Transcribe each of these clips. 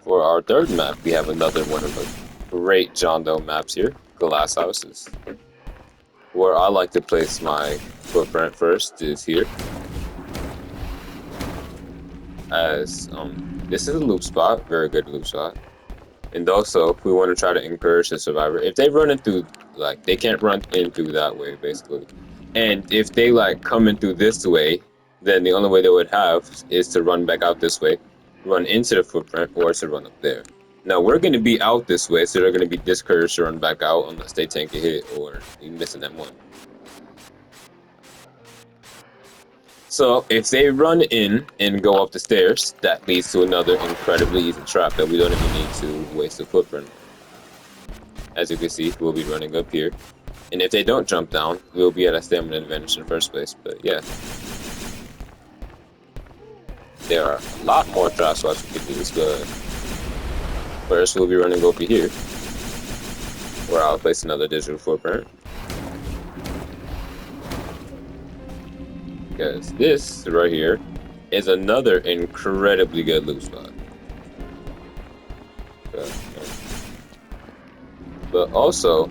For our third map, we have another one of the great John Doe maps here, Glass Houses. Where I like to place my footprint first is here. As this is a loop spot, very good loop spot. And also, if we want to try to encourage the survivor, if they run into, like, they can't run in through that way, basically. And if they, like, come in through this way, then the only way they would have is to run back out this way, run into the footprint, or to run up there. Now, we're going to be out this way, so they're going to be discouraged to run back out unless they tank a hit or you missing that one. So if they run in and go up the stairs, that leads to another incredibly easy trap that we don't even need to waste a footprint. As you can see, we'll be running up here. And if they don't jump down, we'll be at a stamina advantage in the first place. But yeah. There are a lot more trap spots we can use, but first we'll be running over here, where I'll place another digital footprint. Because this right here is another incredibly good loot spot. But also,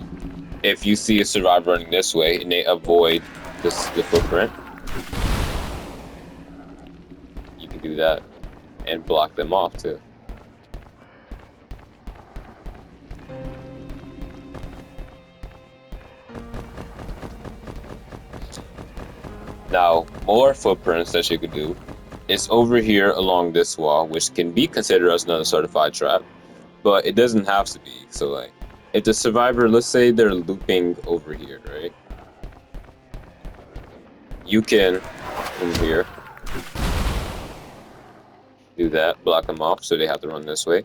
if you see a survivor running this way and they avoid the footprint, you can do that and block them off too. Now, more footprints that you could do is over here along this wall, which can be considered as another certified trap, but it doesn't have to be. So, like, if the survivor, let's say they're looping over here, right? You can, from here, do that, block them off so they have to run this way.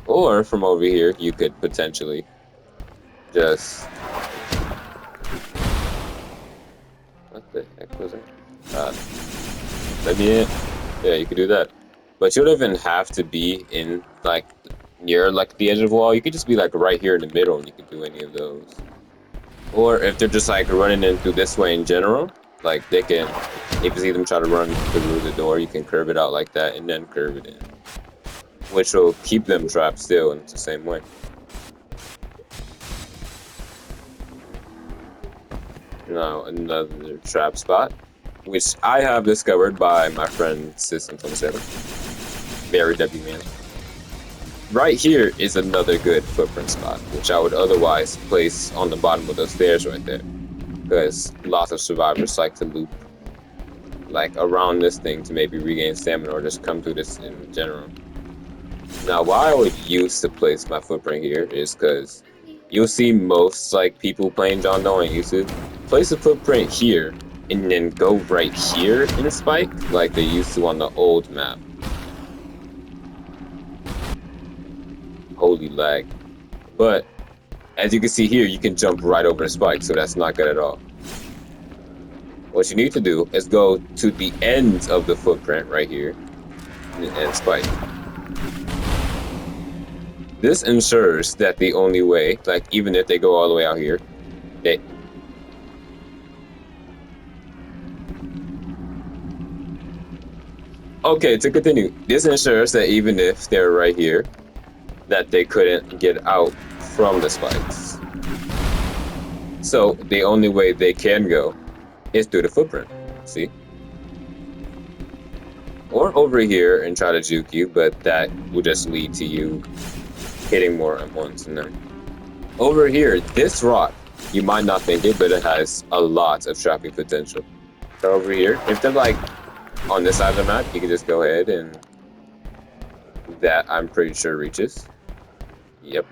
Or from over here, you could potentially just... What the heck was it? Let me in. Yeah, you could do that. But you don't even have to be in, like, near, like, the edge of the wall. You could just be, like, right here in the middle and you could do any of those. Or if they're just, like, running in through this way in general, like, they can, if you see them try to run through the door, you can curve it out like that and then curve it in. Which will keep them trapped still in the same way. Now, another trap spot, which I have discovered by my friend System27, Barry W. Man. Right here is another good footprint spot, which I would otherwise place on the bottom of those stairs right there. Because lots of survivors like to loop, like, around this thing to maybe regain stamina or just come through this in general. Now, why I would use to place my footprint here is because you'll see most, like, people playing John Doe on YouTube place a footprint here and then go right here in Spike like they used to on the old map. Holy lag. But as you can see here, you can jump right over the Spike, so that's not good at all. What you need to do is go to the ends of the footprint right here and Spike. This ensures that the only way, like, even if they go all the way out here, they... Okay, to continue, this ensures that even if they're right here, that they couldn't get out from the spikes. So, the only way they can go is through the footprint, see? Or over here and try to juke you, but that will just lead to you hitting more at once. And then over here, this rock, you might not think it, but it has a lot of trapping potential. So over here, if they're like on this side of the map, you can just go ahead and that I'm pretty sure reaches. Yep.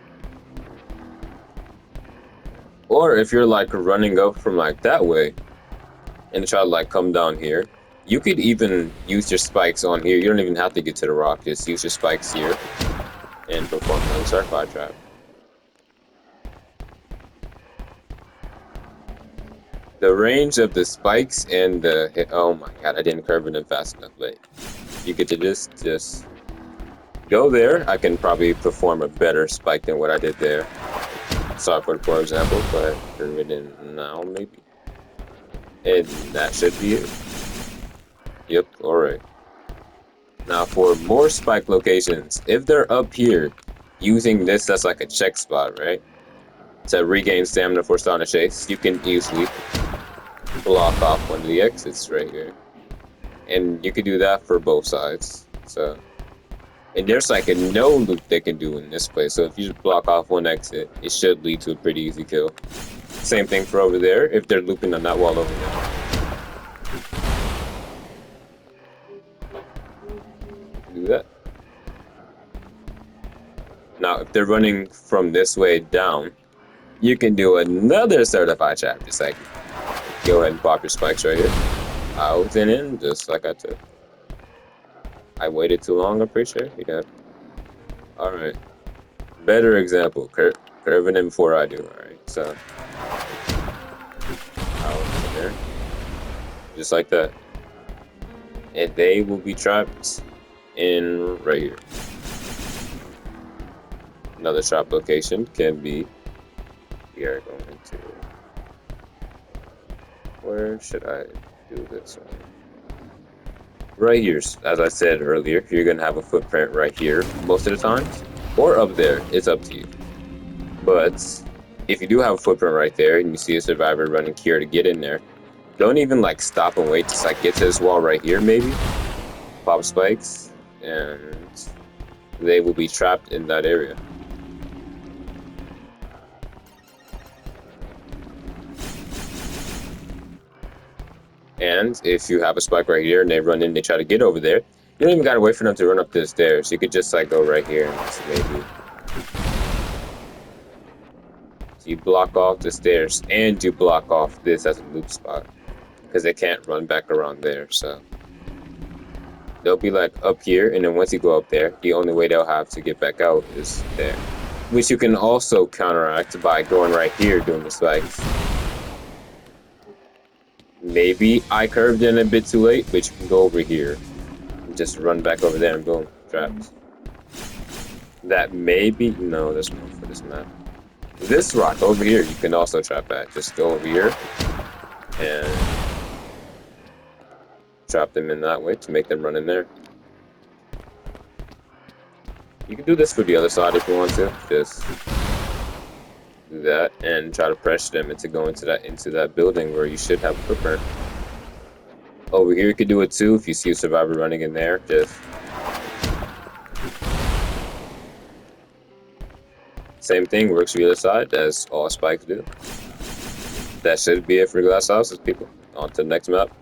Or if you're like running up from like that way and try to like come down here, you could even use your spikes on here. You don't even have to get to the rock, just use your spikes here and perform another certified trap. The range of the spikes and the hit, oh my god, I didn't curve it in fast enough, but you get to just go there. I can probably perform a better spike than what I did there. Sorry for the poor example, but curve it in now maybe. And that should be it. Yep, alright. Now for more spike locations, if they're up here, using this as like a check spot, right? To regain stamina for Sonic Chase, you can easily block off one of the exits right here. And you can do that for both sides. So, and there's like a no loop they can do in this place. So if you just block off one exit, it should lead to a pretty easy kill. Same thing for over there, if they're looping on that wall over there. Do that. Now, if they're running from this way down, you can do another certified trap. Just like, go ahead and pop your spikes right here. Out and in, just like I took. I waited too long, I'm pretty sure. You got it. Alright. Better example. Curving in before I do. Alright, so. Out in there. Just like that. And they will be trapped in right here. Another trap location can be. We are going to. Where should I do this one? Right here, as I said earlier, you're gonna have a footprint right here most of the times, or up there. It's up to you. But if you do have a footprint right there and you see a survivor running here to get in there, don't even like stop and wait to like get to this wall right here. Maybe pop spikes, and they will be trapped in that area. And if you have a spike right here and they run in, they try to get over there, you don't even gotta wait for them to run up the stairs. You could just like go right here and just maybe. So you block off the stairs and you block off this as a loop spot because they can't run back around there. So they'll be like up here, and then once you go up there, the only way they'll have to get back out is there, which you can also counteract by going right here doing the spikes. Maybe I curved in a bit too late, but you can go over here and just run back over there and boom, trapped. That may be, no, there's more for this map. This rock over here, you can also trap at. Just go over here and trap them in that way to make them run in there. You can do this for the other side if you want to. Just do that and try to pressure them into going into that building where you should have a footprint. Over here you could do it too if you see a survivor running in there. Just same thing works for the other side as all spikes do. That should be it for Glass Houses, people. On to the next map.